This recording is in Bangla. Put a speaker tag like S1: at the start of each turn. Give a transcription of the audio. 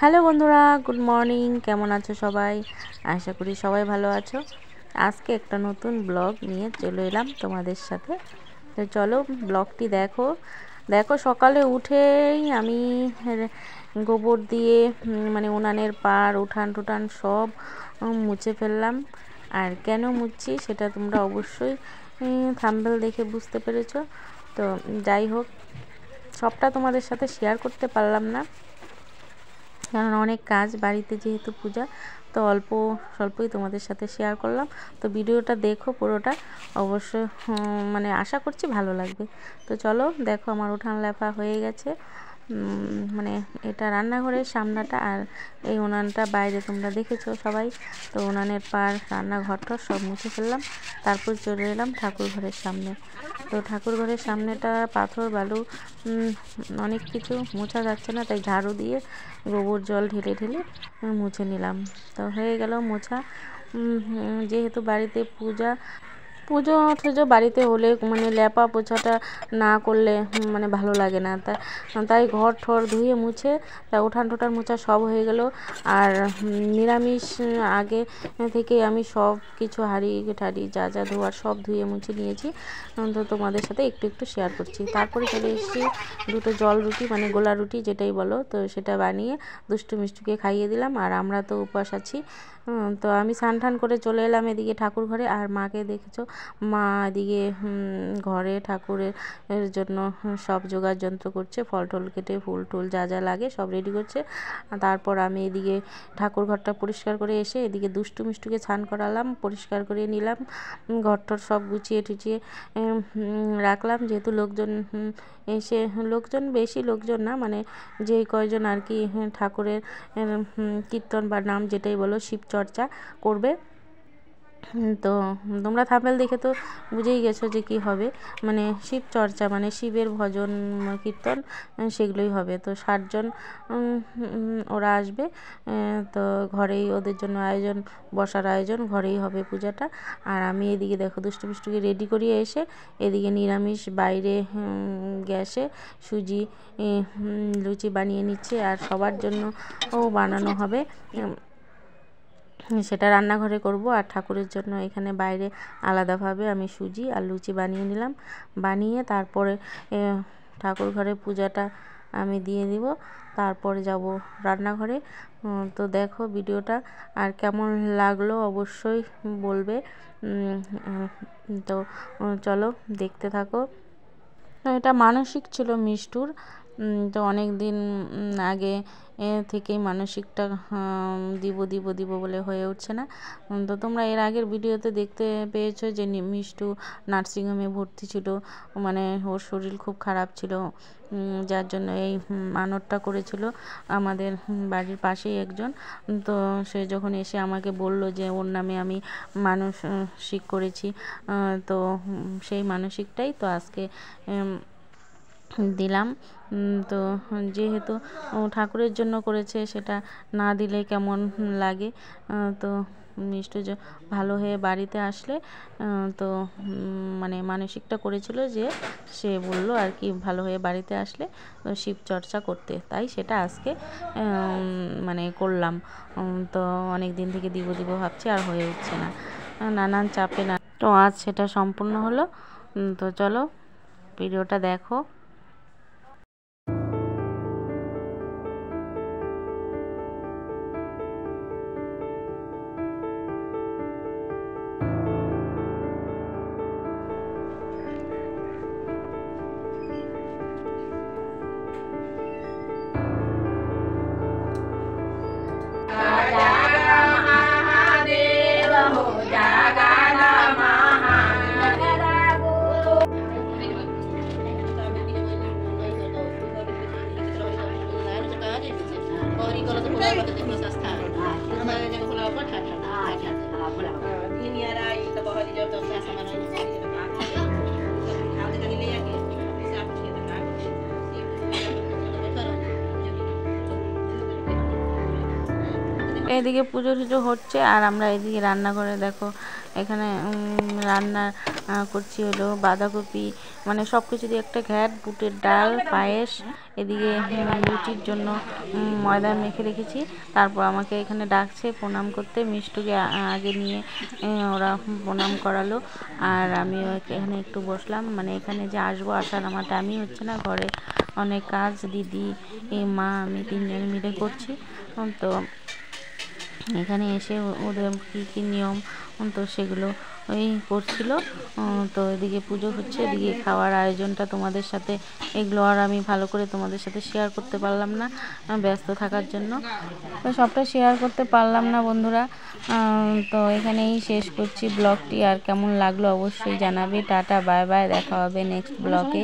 S1: হ্যালো বন্ধুরা, গুড মর্নিং। কেমন আছো সবাই? আশা করি সবাই ভালো আছো। আজকে একটা নতুন ব্লগ নিয়ে চলে এলাম তোমাদের সাথে। তো চলো ব্লগটি দেখো। সকালে উঠেই আমি গোবর দিয়ে মানে উনানের পাড় উঠান টুঠান সব মুছে ফেললাম। আর কেন মুছছি সেটা তোমরা অবশ্যই থাম্বনেল দেখে বুঝতে পেরেছো। তো যাই হোক, সবটা তোমাদের সাথে শেয়ার করতে পারলাম না, কারণ অনেক কাজ বাড়িতে, যেহেতু পূজা, তো অল্প স্বল্পই তোমাদের সাথে শেয়ার করলাম। তো ভিডিওটা দেখো পুরোটা, অবশ্যই মানে আশা করছি ভালো লাগবে। তো চলো দেখো, আমার উঠান লেপা হয়ে গেছে। মানে এটা রান্নাঘরের সামনাটা, আর এই উনানটা বাইরে তোমরা দেখেছো সবাই। তো উনানের পার রান্নাঘরটা সব মুছে ফেললাম। তারপর চলে এলাম ঠাকুর ঘরের সামনে। তো ঠাকুর ঘরের সামনেটা পাথর বালু অনেক কিছু মোছা যাচ্ছে না, তাই ঝাড়ু দিয়ে গোবর জল ঢেলে ঢেলে মুছে নিলাম। তো হয়ে গেল মোছা। যেহেতু বাড়িতে পুজো টুজো বাড়িতে হলে মানে লেপা পোছাটা না করলে মানে ভালো লাগে না। তাই ঘর ঠর ধুয়ে মুছে তা উঠান টোঠান মোছা সব হয়ে গেল। আর নিরামিষ আগে থেকে আমি সব কিছু হাঁড়ি ঠাড়ি যা যা ধোয়ার সব ধুয়ে মুছে নিয়েছি। তো তোমাদের সাথে একটু একটু শেয়ার করছি। তারপরে চলে এসেছি দুটো জল রুটি, মানে গোলা রুটি যেটাই বলো, তো সেটা বানিয়ে দুষ্টু মিষ্টুকে খাইয়ে দিলাম। আর আমরা তো উপবাস আছি। তো আমি স্নান টান করে চলে এলাম এদিকে ঠাকুর ঘরে। আর মাকে দেখেছো, মা এদিকে ঘরে ঠাকুরের জন্য সব জোগাড় যন্ত্র করছে, ফল টল কেটে ফুল টুল যা যা লাগে সব রেডি করছে। তারপর আমি এদিকে ঠাকুর ঘরটা পরিষ্কার করে এসে এদিকে দুষ্টু মিষ্টুকে স্নান করালাম, পরিষ্কার করে নিলাম, ঘর টর সব গুছিয়ে টুচিয়ে রাখলাম। যেহেতু লোকজন এসে, লোকজন বেশি লোকজন না, মানে যে কয়জন আর কি ঠাকুরের কীর্তন বা নাম যেটাই বলো শিবচর্চা করবে। তো তোমরা থাম্বনেল দেখে তো বুঝেই গেছো যে কি হবে, মানে শিব চর্চা মানে শিবের ভজন কীর্তন সেগুলোই হবে। তো 60 জন ওরা আসবে। তো ঘরেই ওদের জন্য আয়োজন, বসার আয়োজন ঘরেই হবে পূজাটা। আর আমি এদিকে দেখো দুষ্টু মিষ্টুকে রেডি করিয়ে এসে এদিকে নিরামিষ বাইরে গ্যাসে সুজি লুচি বানিয়ে নিচ্ছে। আর সবার জন্য বানানো হবে, সেটা রান্নাঘরে করব। আর ঠাকুরের জন্য এখানে বাইরে আলাদাভাবে আমি সুজি আর লুচি বানিয়ে নিলাম। বানিয়ে তারপরে ঠাকুর ঘরে পূজাটা আমি দিয়ে দিব, তারপরে যাব রান্নাঘরে। তো দেখো ভিডিওটা, আর কেমন লাগলো অবশ্যই বলবে। তো চলো দেখতে থাকো। এটা মানসিক ছিল মিষ্টুর। তো অনেক দিন আগে থেকেই মানসিকটা দিব দিব দিব বলে হয়ে উঠছে না। তো তোমরা এর আগের ভিডিওতে দেখতে পেয়েছো যে মিষ্টু নার্সিংহোমে ভর্তি ছিল, মানে ওর শরীর খুব খারাপ ছিল, যার জন্য এই মানতটা করেছিল আমাদের বাড়ির পাশেই একজন। তো সে যখন এসে আমাকে বলল যে ওর নামে আমি মানসিক করেছি, তো সেই মানসিকটাই তো আজকে দিলাম। তো যেহেতু ঠাকুরের জন্য করেছে, সেটা না দিলে কেমন লাগে। তো মিষ্টু ভালো হয়ে বাড়িতে আসলে, তো মানে মানসিকটা করেছিল যে সে বলল আর কি ভালো হয়ে বাড়িতে আসলে শিব চর্চা করতে, তাই সেটা আজকে মানে করলাম। তো অনেক দিন থেকে দিব দিব ভাবছি, আর হয়ে উঠছে না, নানান চাপে না। তো আজ সেটা সম্পূর্ণ হলো। তো চলো ভিডিওটা দেখো। এদিকে পুজো টুজো হচ্ছে, আর আমরা এদিকে রান্নাঘরে দেখো এখানে রান্না করছি হলো বাঁধাকপি, মানে সব কিছু দিয়ে একটা ঘ্যাট, বুটের ডাল, পায়েস। এদিকে লুচির জন্য ময়দা মেখে রেখেছি। তারপর আমাকে এখানে ডাকছে প্রণাম করতে, মিষ্টুকে আগে নিয়ে ওরা প্রণাম করালো। আর আমিও এখানে একটু বসলাম, মানে এখানে যে আসবো, আসার আমার টাইমই হচ্ছে না, ঘরে অনেক কাজ, দিদি, মা, আমি তিনজন মিলে করছি। তো এখানে এসে ওদের কী কী নিয়ম তো সেগুলো ওই করছিল। তো এদিকে পুজো হচ্ছে, এদিকে খাওয়ার আয়োজনটা তোমাদের সাথে, এগুলো আর আমি ভালো করে তোমাদের সাথে শেয়ার করতে পারলাম না ব্যস্ত থাকার জন্য, তো সবটা শেয়ার করতে পারলাম না বন্ধুরা। তো এখানেই শেষ করছি ব্লগটি। আর কেমন লাগলো অবশ্যই জানাবে। টাটা, বাই বাই, দেখা হবে নেক্সট ব্লগে।